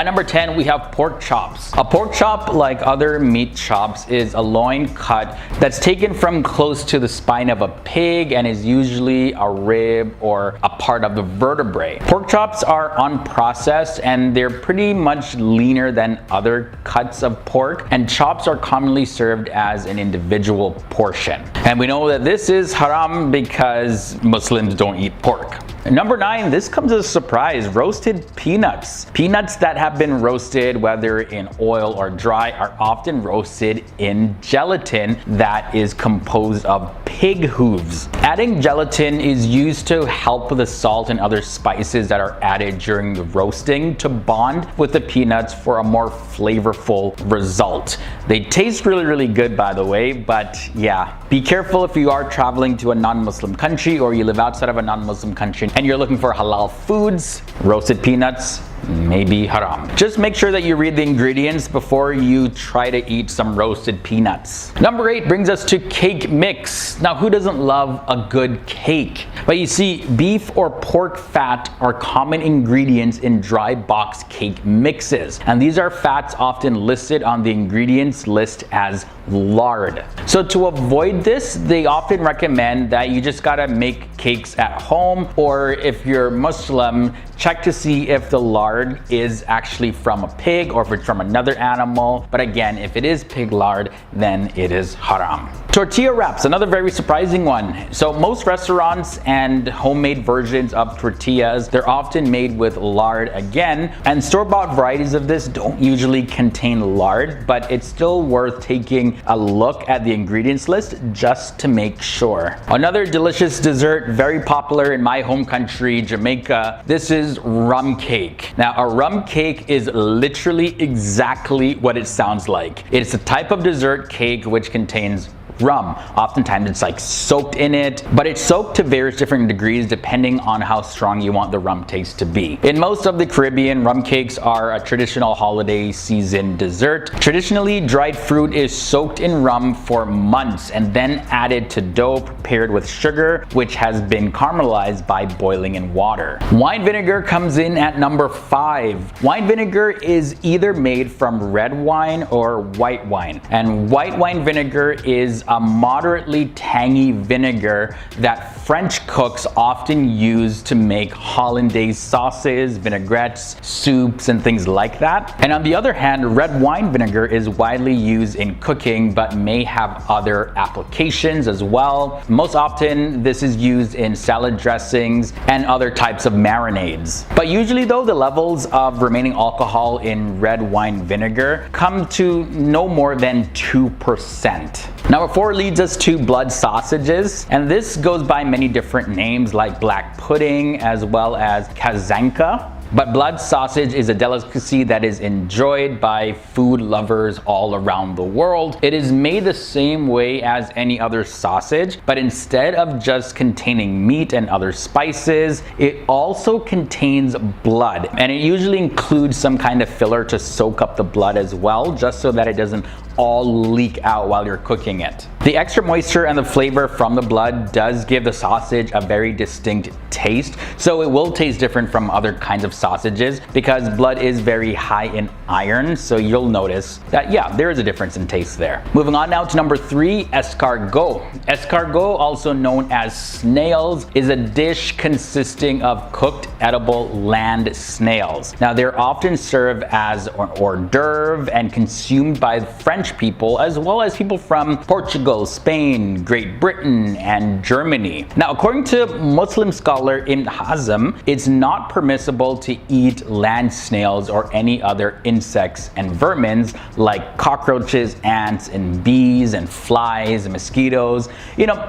At number 10, we have pork chops. A pork chop, like other meat chops, is a loin cut that's taken from close to the spine of a pig and is usually a rib or a part of the vertebrae. Pork chops are unprocessed and they're pretty much leaner than other cuts of pork, and chops are commonly served as an individual portion. And we know that this is haram because Muslims don't eat pork. Number 9, this comes as a surprise, roasted peanuts. Peanuts that have been roasted, whether in oil or dry, are often roasted in gelatin that is composed of pig hooves. Adding gelatin is used to help the salt and other spices that are added during the roasting to bond with the peanuts for a more flavorful result. They taste really good, by the way, but yeah, be careful if you are traveling to a non-Muslim country or you live outside of a non-Muslim country and you're looking for halal foods. Roasted peanuts may be haram. Just make sure that you read the ingredients before you try to eat some roasted peanuts. Number 8 brings us to cake mix. Now, who doesn't love a good cake? But you see, beef or pork fat are common ingredients in dry box cake mixes, and these are fats often listed on the ingredients list as lard. So to avoid this, they often recommend that you just gotta make cakes at home, or if you're Muslim, check to see if the lard is actually from a pig or if it's from another animal. But again, if it is pig lard, then it is haram. Tortilla wraps, another very surprising one. So most restaurants and homemade versions of tortillas, they're often made with lard again, and store-bought varieties of this don't usually contain lard, but it's still worth taking a look at the ingredients list just to make sure. Another delicious dessert, very popular in my home country, Jamaica, this is rum cake. Now, a rum cake is literally exactly what it sounds like. It's a type of dessert cake which contains rum. Oftentimes it's like soaked in it, but it's soaked to various different degrees depending on how strong you want the rum taste to be. In most of the Caribbean, rum cakes are a traditional holiday season dessert. Traditionally, dried fruit is soaked in rum for months and then added to dough prepared with sugar, which has been caramelized by boiling in water. Wine vinegar comes in at number 5. Wine vinegar is either made from red wine or white wine, and white wine vinegar is a moderately tangy vinegar that French cooks often use to make hollandaise sauces, vinaigrettes, soups, and things like that. And on the other hand, red wine vinegar is widely used in cooking but may have other applications as well. Most often, this is used in salad dressings and other types of marinades. But usually though, the levels of remaining alcohol in red wine vinegar come to no more than 2%. Number 4 leads us to blood sausages, and this goes by many different names like black pudding as well as kazanka. But blood sausage is a delicacy that is enjoyed by food lovers all around the world. It is made the same way as any other sausage, but instead of just containing meat and other spices, it also contains blood. And it usually includes some kind of filler to soak up the blood as well, just so that it doesn't all leak out while you're cooking it. The extra moisture and the flavor from the blood does give the sausage a very distinct taste, so it will taste different from other kinds of sausages because blood is very high in iron, so you'll notice that yeah, there is a difference in taste there. Moving on now to number 3, escargot. Escargot, also known as snails, is a dish consisting of cooked edible land snails. Now, they're often served as an hors d'oeuvre and consumed by French people as well as people from Portugal, Spain, Great Britain, and Germany. Now, according to Muslim scholar Ibn Hazm, it's not permissible to eat land snails or any other insects and vermins like cockroaches, ants, and bees, and flies, and mosquitoes,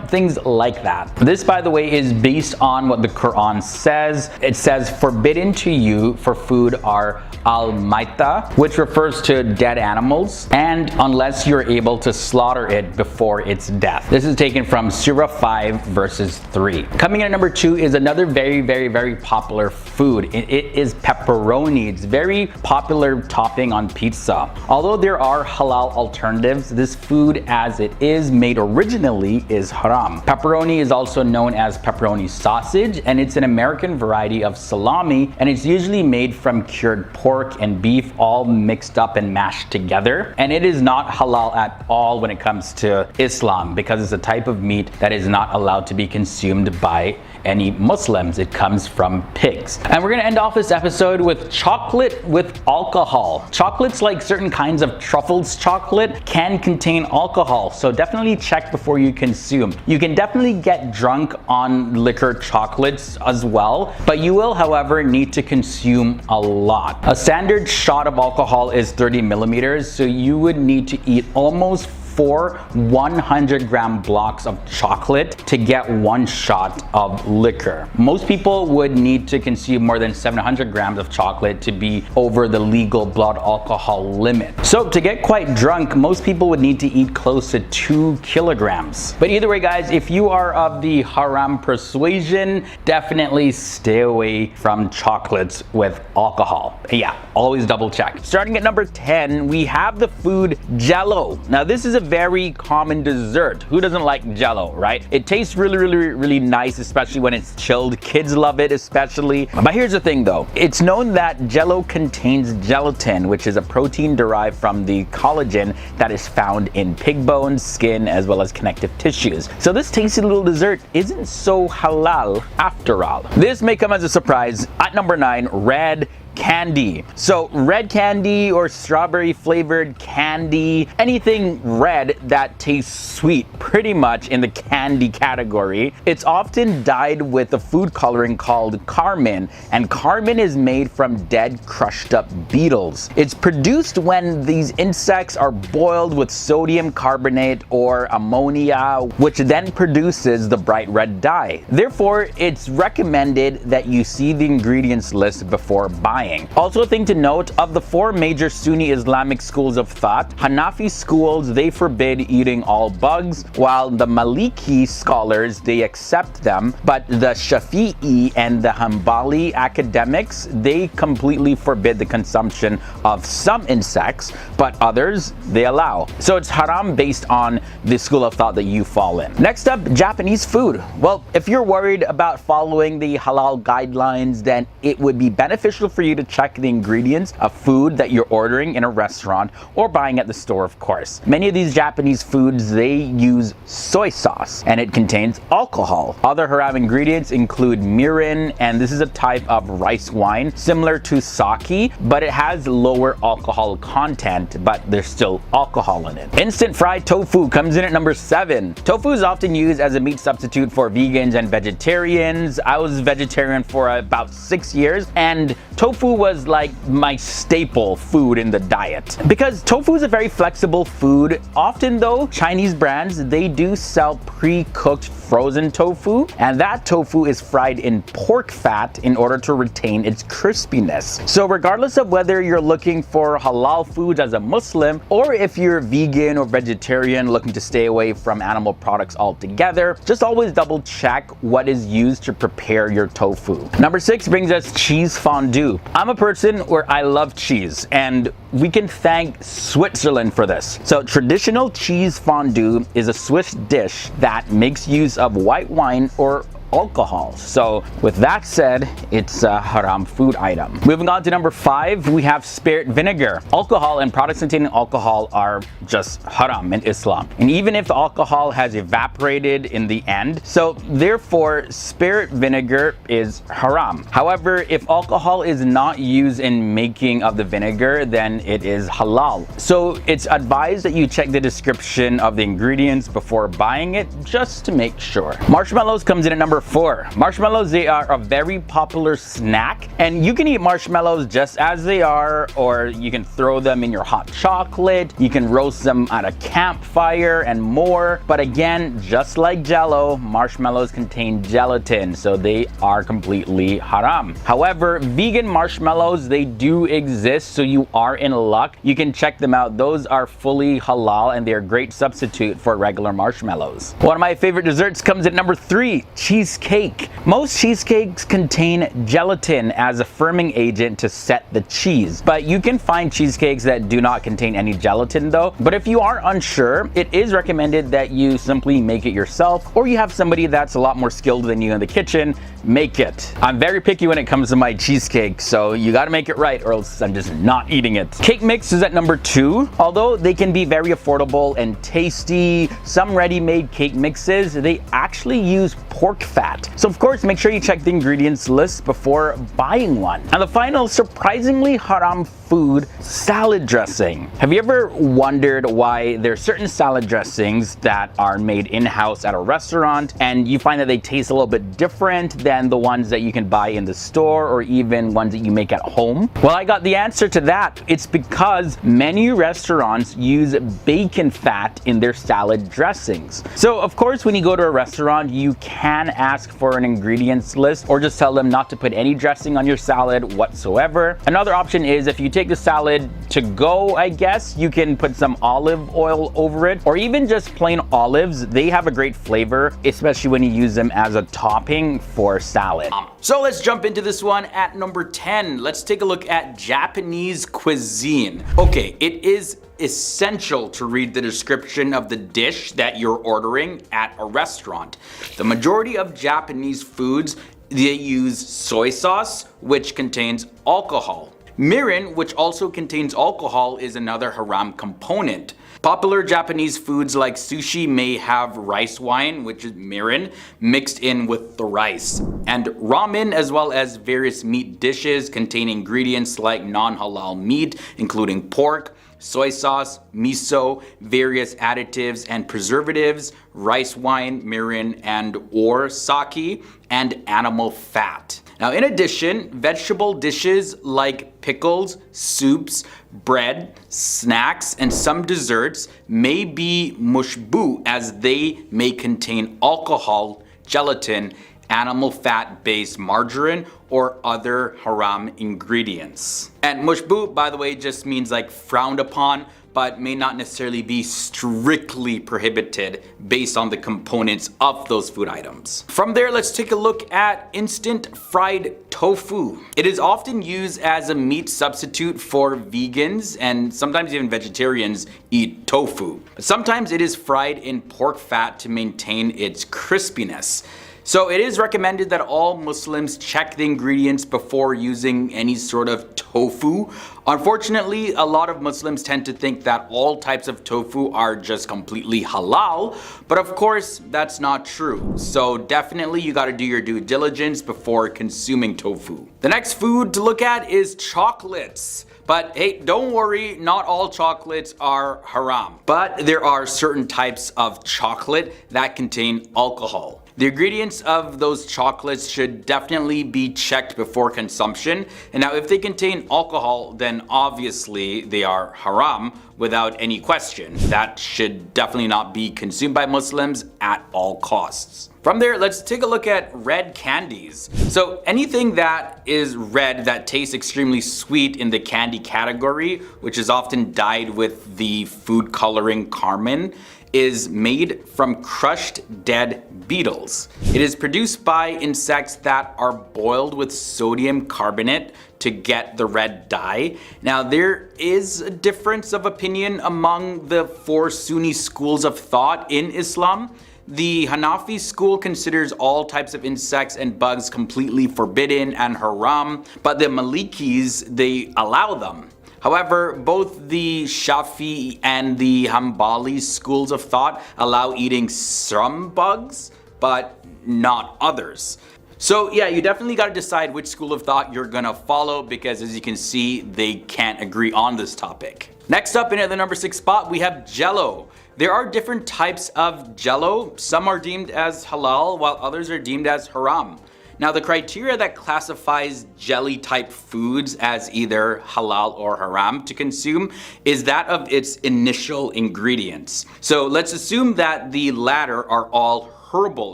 things like that. This, by the way, is based on what the Quran says. It says, forbidden to you for food are al-maita, which refers to dead animals, and unless you're able to slaughter it before its death. This is taken from Surah 5 verses 3. Coming in at number 2 is another very popular food. It is pepperoni. It's very popular topping on pizza. Although there are halal alternatives, this food as it is made originally is haram. Pepperoni is also known as pepperoni sausage, and it's an American variety of salami, and it's usually made from cured pork and beef all mixed up and mashed together. And it is not halal at all when it comes to Islam, because it's a type of meat that is not allowed to be consumed by any Muslims. It comes from pigs. And we're gonna end off this episode with chocolate with alcohol. Chocolates, like certain kinds of truffles chocolate, can contain alcohol, so definitely check before you consume. You can definitely get drunk on liquor chocolates as well, but you will, however, need to consume a lot. A standard shot of alcohol is 30 millimeters, so you would need to eat almost 4 100-gram blocks of chocolate to get 1 shot of liquor. Most people would need to consume more than 700 grams of chocolate to be over the legal blood alcohol limit. So to get quite drunk, most people would need to eat close to 2 kilograms. But either way, guys, if you are of the haram persuasion, definitely stay away from chocolates with alcohol. Yeah, always double check. Starting at number 10, we have the food Jello. Now this is a very common dessert. Who doesn't like Jello, right? It tastes really nice, especially when it's chilled. Kids love it especially. But here's the thing though. It's known that Jello contains gelatin, which is a protein derived from the collagen that is found in pig bones, skin, as well as connective tissues. So this tasty little dessert isn't so halal after all. This may come as a surprise. At number 9, red candy. So red candy or strawberry flavored candy, anything red that tastes sweet, pretty much in the candy category. It's often dyed with a food coloring called carmine, and carmine is made from dead crushed up beetles. It's produced when these insects are boiled with sodium carbonate or ammonia, which then produces the bright red dye. Therefore, it's recommended that you see the ingredients list before buying. Also, a thing to note, of the 4 major Sunni Islamic schools of thought, Hanafi schools, they forbid eating all bugs, while the Maliki scholars, they accept them, but the Shafi'i and the Hanbali academics, they completely forbid the consumption of some insects, but others they allow. So it's haram based on the school of thought that you fall in. Next up, Japanese food. Well, if you're worried about following the halal guidelines, then it would be beneficial for you to check the ingredients of food that you're ordering in a restaurant or buying at the store, of course. Many of these Japanese foods, they use soy sauce and it contains alcohol. Other haram ingredients include mirin, and this is a type of rice wine similar to sake, but it has lower alcohol content, but there's still alcohol in it. Instant fried tofu comes in at number 7. Tofu is often used as a meat substitute for vegans and vegetarians. I was vegetarian for about 6 years, and tofu was like my staple food in the diet. Because tofu is a very flexible food. Often though, Chinese brands, they do sell pre-cooked frozen tofu, and that tofu is fried in pork fat in order to retain its crispiness. So regardless of whether you're looking for halal foods as a Muslim, or if you're vegan or vegetarian looking to stay away from animal products altogether, just always double check what is used to prepare your tofu. Number 6 brings us cheese fondue. I'm a person where I love cheese, and we can thank Switzerland for this. So traditional cheese fondue is a Swiss dish that makes use of white wine or alcohol. So with that said, it's a haram food item. Moving on to number 5, we have spirit vinegar. Alcohol and products containing alcohol are just haram in Islam. And even if the alcohol has evaporated in the end, so therefore spirit vinegar is haram. However, if alcohol is not used in making of the vinegar, then it is halal. So it's advised that you check the description of the ingredients before buying it, just to make sure. Marshmallows comes in at number 4. Marshmallows, they are a very popular snack, and you can eat marshmallows just as they are, or you can throw them in your hot chocolate, you can roast them at a campfire and more. But again, just like Jello, marshmallows contain gelatin, so they are completely haram. However, vegan marshmallows, they do exist, so you are in luck. You can check them out. Those are fully halal and they're a great substitute for regular marshmallows. One of my favorite desserts comes at number 3, cheesecake. cheesecake. Most cheesecakes contain gelatin as a firming agent to set the cheese, but you can find cheesecakes that do not contain any gelatin though. But if you are unsure, it is recommended that you simply make it yourself, or you have somebody that's a lot more skilled than you in the kitchen make it. I'm very picky when it comes to my cheesecake, so you gotta make it right or else I'm just not eating it. Cake mix is at number 2. Although they can be very affordable and tasty, some ready-made cake mixes, they actually use pork fat. So of course, make sure you check the ingredients list before buying one. And the final surprisingly haram food, salad dressing. Have you ever wondered why there are certain salad dressings that are made in-house at a restaurant and you find that they taste a little bit different than the ones that you can buy in the store or even ones that you make at home? Well, I got the answer to that. It's because many restaurants use bacon fat in their salad dressings. So of course, when you go to a restaurant, you can ask for an ingredients list or just tell them not to put any dressing on your salad whatsoever. Another option is if you take the salad to go, I guess, you can put some olive oil over it or even just plain olives. They have a great flavor, especially when you use them as a topping for salad. So let's jump into this one at number 10. Let's take a look at Japanese cuisine. Okay, it is essential to read the description of the dish that you're ordering at a restaurant. The majority of Japanese foods, they use soy sauce, which contains alcohol. Mirin, which also contains alcohol, is another haram component. Popular Japanese foods like sushi may have rice wine, which is mirin, mixed in with the rice. And ramen, as well as various meat dishes, contain ingredients like non-halal meat, including pork, soy sauce, miso, various additives and preservatives, rice wine, mirin, and or sake, and animal fat. Now, in addition, vegetable dishes like pickles, soups, bread, snacks, and some desserts may be mushbu, as they may contain alcohol, gelatin, animal fat-based margarine, or other haram ingredients. And mushbu, by the way, just means like frowned upon, but may not necessarily be strictly prohibited based on the components of those food items. From there, let's take a look at instant fried tofu. It is often used as a meat substitute for vegans, and sometimes even vegetarians eat tofu. But sometimes it is fried in pork fat to maintain its crispiness. So it is recommended that all Muslims check the ingredients before using any sort of tofu. Unfortunately, a lot of Muslims tend to think that all types of tofu are just completely halal, but of course that's not true. So definitely you gotta do your due diligence before consuming tofu. The next food to look at is chocolates. But hey, don't worry, not all chocolates are haram. But there are certain types of chocolate that contain alcohol. The ingredients of those chocolates should definitely be checked before consumption. And now if they contain alcohol, then obviously they are haram without any question. That should definitely not be consumed by Muslims at all costs. From there, let's take a look at red candies. So anything that is red that tastes extremely sweet in the candy category, which is often dyed with the food coloring carmine, is made from crushed dead beetles. It is produced by insects that are boiled with sodium carbonate to get the red dye. Now, there is a difference of opinion among the 4 Sunni schools of thought in Islam. The Hanafi school considers all types of insects and bugs completely forbidden and haram, but the Malikis, they allow them. However, both the Shafi and the Hanbali schools of thought allow eating some bugs, but not others. So yeah, you definitely got to decide which school of thought you're gonna follow, because as you can see, they can't agree on this topic. Next up, in at the number 6 spot, we have Jello. There are different types of Jello. Some are deemed as halal, while others are deemed as haram. Now, the criteria that classifies jelly type foods as either halal or haram to consume is that of its initial ingredients. So let's assume that the latter are all herbal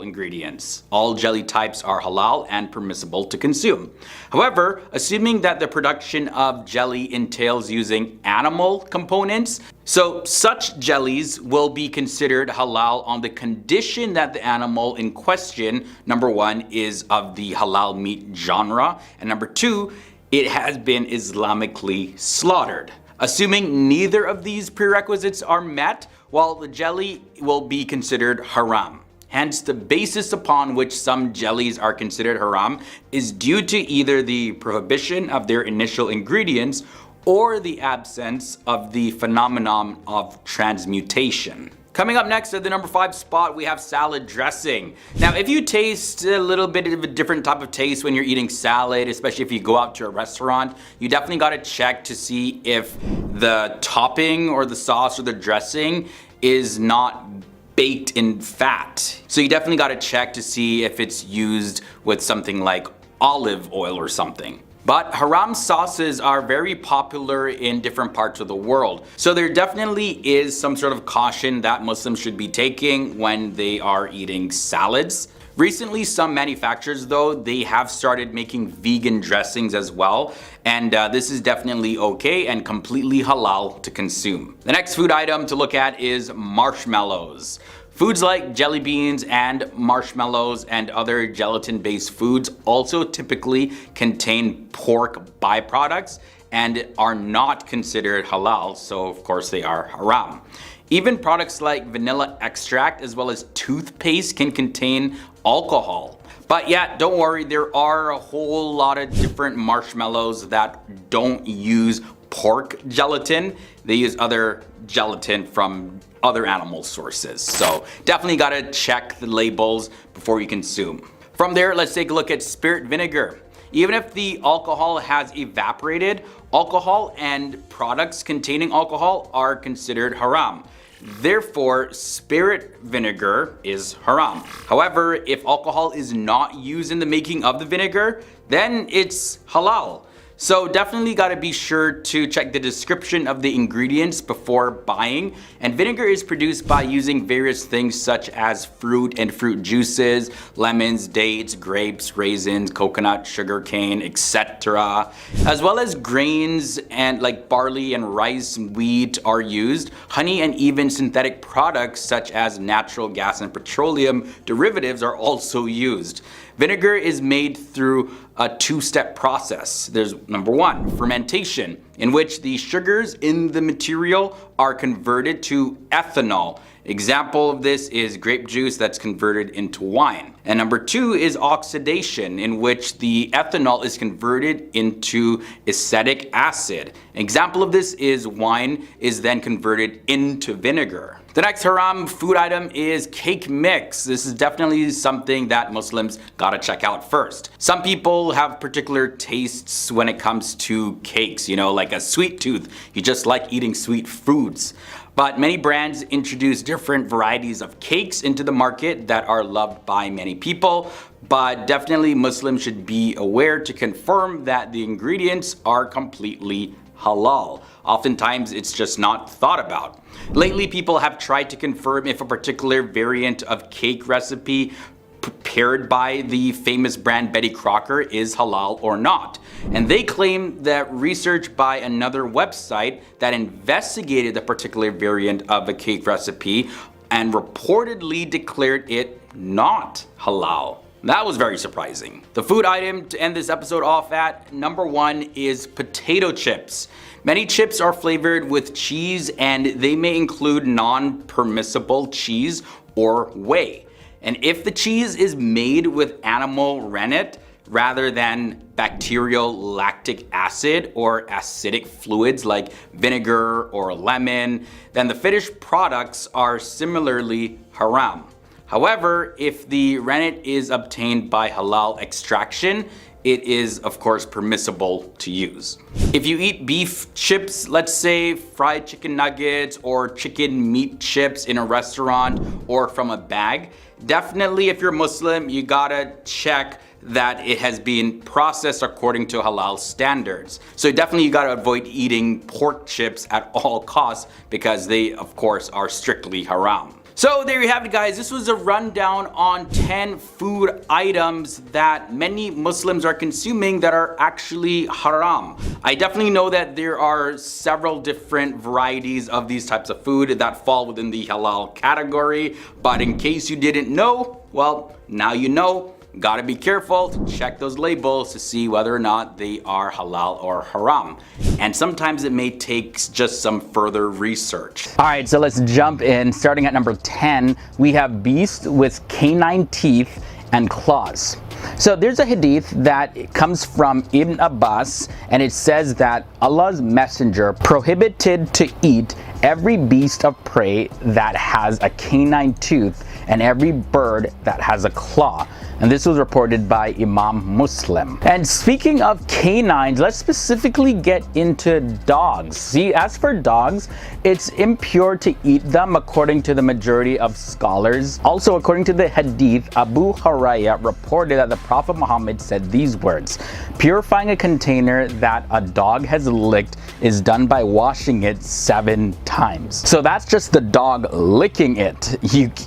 ingredients. All jelly types are halal and permissible to consume. However, assuming that the production of jelly entails using animal components, so such jellies will be considered halal on the condition that the animal in question, number one, is of the halal meat genre, and number two, it has been Islamically slaughtered. Assuming neither of these prerequisites are met, well, the jelly will be considered haram. Hence, the basis upon which some jellies are considered haram is due to either the prohibition of their initial ingredients or the absence of the phenomenon of transmutation. Coming up next at the number 5 spot, we have salad dressing. Now, if you taste a little bit of a different type of taste when you're eating salad, especially if you go out to a restaurant, you definitely gotta check to see if the topping or the sauce or the dressing is not baked in fat. So you definitely gotta check to see if it's used with something like olive oil or something. But haram sauces are very popular in different parts of the world. So there definitely is some sort of caution that Muslims should be taking when they are eating salads. Recently, some manufacturers though, they have started making vegan dressings as well. And this is definitely okay and completely halal to consume. The next food item to look at is marshmallows. Foods like jelly beans and marshmallows and other gelatin-based foods also typically contain pork byproducts and are not considered halal, so of course they are haram. Even products like vanilla extract as well as toothpaste can contain alcohol. But yeah, don't worry, there are a whole lot of different marshmallows that don't use pork gelatin. They use other gelatin from other animal sources. So definitely gotta check the labels before you consume. From there, let's take a look at spirit vinegar. Even if the alcohol has evaporated, alcohol and products containing alcohol are considered haram. Therefore, spirit vinegar is haram. However, if alcohol is not used in the making of the vinegar, then it's halal. So definitely gotta be sure to check the description of the ingredients before buying. And vinegar is produced by using various things such as fruit and fruit juices, lemons, dates, grapes, raisins, coconut, sugarcane, etc. As well as grains and like barley and rice and wheat are used. Honey and even synthetic products such as natural gas and petroleum derivatives are also used. Vinegar is made through a two-step process. There's number one, fermentation, in which the sugars in the material are converted to ethanol. Example of this is grape juice that's converted into wine. And number two is oxidation, in which the ethanol is converted into acetic acid. Example of this is wine is then converted into vinegar. The next haram food item is cake mix. This is definitely something that Muslims gotta check out first. Some people have particular tastes when it comes to cakes, you know, like a sweet tooth. You just like eating sweet foods. But many brands introduce different varieties of cakes into the market that are loved by many people. But definitely Muslims should be aware to confirm that the ingredients are completely halal. Oftentimes it's just not thought about. Lately people have tried to confirm if a particular variant of cake recipe prepared by the famous brand Betty Crocker is halal or not. And they claim that research by another website that investigated the particular variant of a cake recipe and reportedly declared it not halal. That was very surprising. The food item to end this episode off at number 1 is potato chips. Many chips are flavored with cheese and they may include non-permissible cheese or whey. And if the cheese is made with animal rennet rather than bacterial lactic acid or acidic fluids like vinegar or lemon, then the finished products are similarly haram. However, if the rennet is obtained by halal extraction, it is of course permissible to use. If you eat beef chips, let's say fried chicken nuggets or chicken meat chips in a restaurant or from a bag, definitely if you're Muslim, you gotta check that it has been processed according to halal standards. So definitely you gotta avoid eating pork chips at all costs because they of course are strictly haram. So there you have it, guys. This was a rundown on 10 food items that many Muslims are consuming that are actually haram. I definitely know that there are several different varieties of these types of food that fall within the halal category, but in case you didn't know, well, now you know. Gotta be careful to check those labels to see whether or not they are halal or haram. And sometimes it may take just some further research. All right, so let's jump in. Starting at number 10, we have beast with canine teeth and claws. So there's a hadith that comes from Ibn Abbas, and it says that Allah's messenger prohibited to eat every beast of prey that has a canine tooth and every bird that has a claw. And this was reported by Imam Muslim. And speaking of canines, let's specifically get into dogs. See, as for dogs, it's impure to eat them according to the majority of scholars. Also, according to the hadith, Abu Hurairah reported that the Prophet Muhammad said these words: purifying a container that a dog has licked is done by washing it 7 times. So that's just the dog licking it.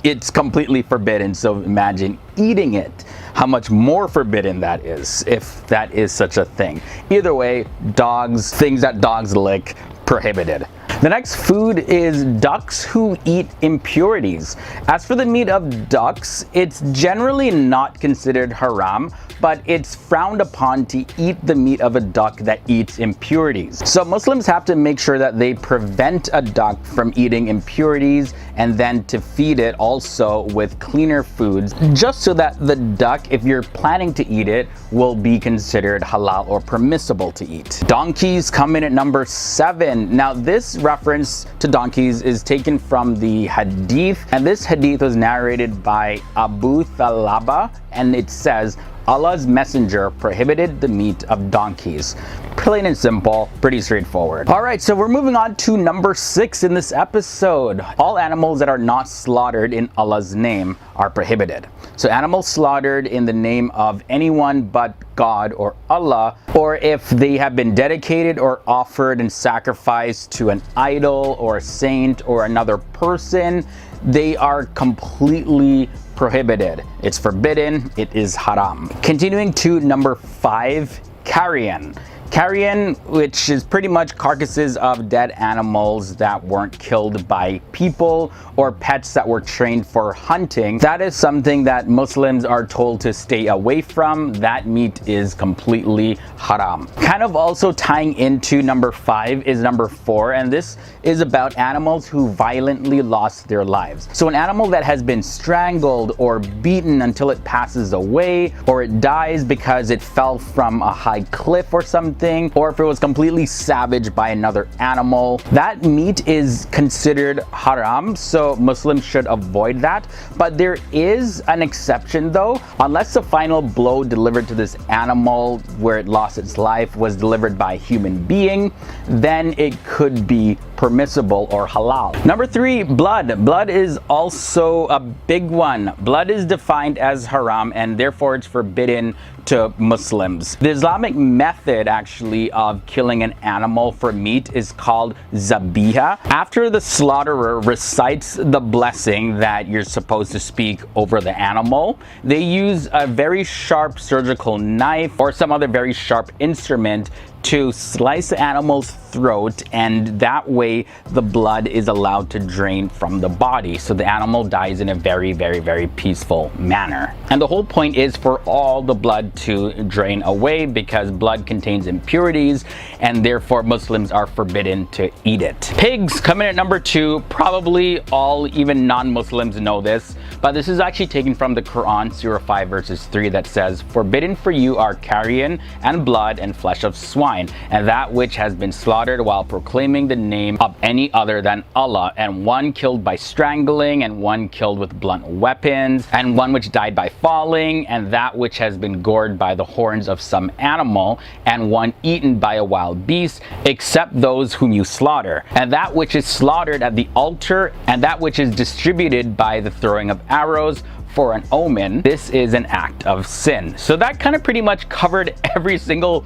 It's completely forbidden, so imagine eating it. How much more forbidden that is, if that is such a thing. Either way, dogs, things that dogs lick, prohibited. The next food is ducks who eat impurities. As for the meat of ducks, it's generally not considered haram, but it's frowned upon to eat the meat of a duck that eats impurities. So Muslims have to make sure that they prevent a duck from eating impurities and then to feed it also with cleaner foods, just so that the duck, if you're planning to eat it, will be considered halal or permissible to eat. Donkeys come in at number 7. Now this reference to donkeys is taken from the hadith, and this hadith was narrated by Abu Thalaba, and it says, Allah's messenger prohibited the meat of donkeys. Plain and simple, pretty straightforward. All right, so we're moving on to number 6 in this episode. All animals that are not slaughtered in Allah's name are prohibited. So animals slaughtered in the name of anyone but God or Allah, or if they have been dedicated or offered and sacrificed to an idol or a saint or another person, they are completely prohibited. It's forbidden. It is haram. Continuing to number 5, carrion. Carrion, which is pretty much carcasses of dead animals that weren't killed by people or pets that were trained for hunting. That is something that Muslims are told to stay away from. That meat is completely haram. Kind of also tying into number 5 is number 4, and this is about animals who violently lost their lives. So an animal that has been strangled or beaten until it passes away, or it dies because it fell from a high cliff or something, or if it was completely savaged by another animal, that meat is considered haram, so Muslims should avoid that. But there is an exception though. Unless the final blow delivered to this animal where it lost its life was delivered by a human being, then it could be permissible or halal. Number 3, blood. Blood is also a big one. Blood is defined as haram, and therefore it's forbidden to Muslims. The Islamic method actually of killing an animal for meat is called zabiha. After the slaughterer recites the blessing that you're supposed to speak over the animal, they use a very sharp surgical knife or some other very sharp instrument to slice the animal's throat, and that way the blood is allowed to drain from the body, so the animal dies in a very, very, very peaceful manner. And the whole point is for all the blood to drain away, because blood contains impurities and therefore Muslims are forbidden to eat it. Pigs come in at number 2. Probably all, even non-Muslims, know this, but this is actually taken from the Quran, Surah 5 verses 3, that says, "Forbidden for you are carrion and blood and flesh of swine, and that which has been slaughtered while proclaiming the name of any other than Allah, and one killed by strangling, and one killed with blunt weapons, and one which died by falling, and that which has been gored by the horns of some animal, and one eaten by a wild beast, except those whom you slaughter, and that which is slaughtered at the altar, and that which is distributed by the throwing of arrows for an omen. This is an act of sin." So that kind of pretty much covered every single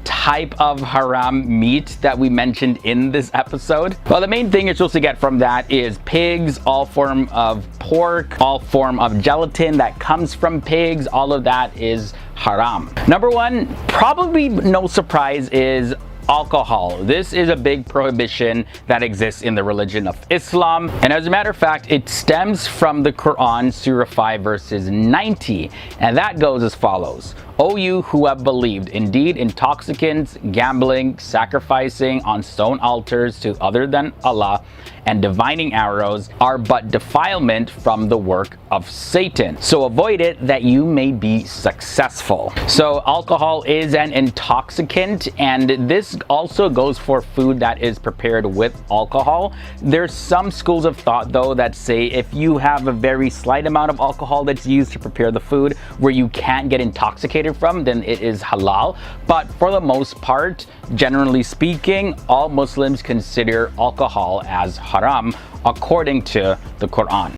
type of haram meat that we mentioned in this episode? Well, the main thing you're supposed to get from that is pigs, all form of pork, all form of gelatin that comes from pigs. All of that is haram. Number one, probably no surprise, is alcohol. This is a big prohibition that exists in the religion of Islam, and as a matter of fact, it stems from the Quran, Surah 5 verses 90, and that goes as follows: O you who have believed, indeed intoxicants, gambling, sacrificing on stone altars to other than Allah, and divining arrows are but defilement from the work of Satan. So avoid it that you may be successful. So alcohol is an intoxicant, and this also goes for food that is prepared with alcohol. There's some schools of thought though that say if you have a very slight amount of alcohol that's used to prepare the food where you can't get intoxicated from, then it is halal. But for the most part, generally speaking, all Muslims consider alcohol as haram according to the Quran.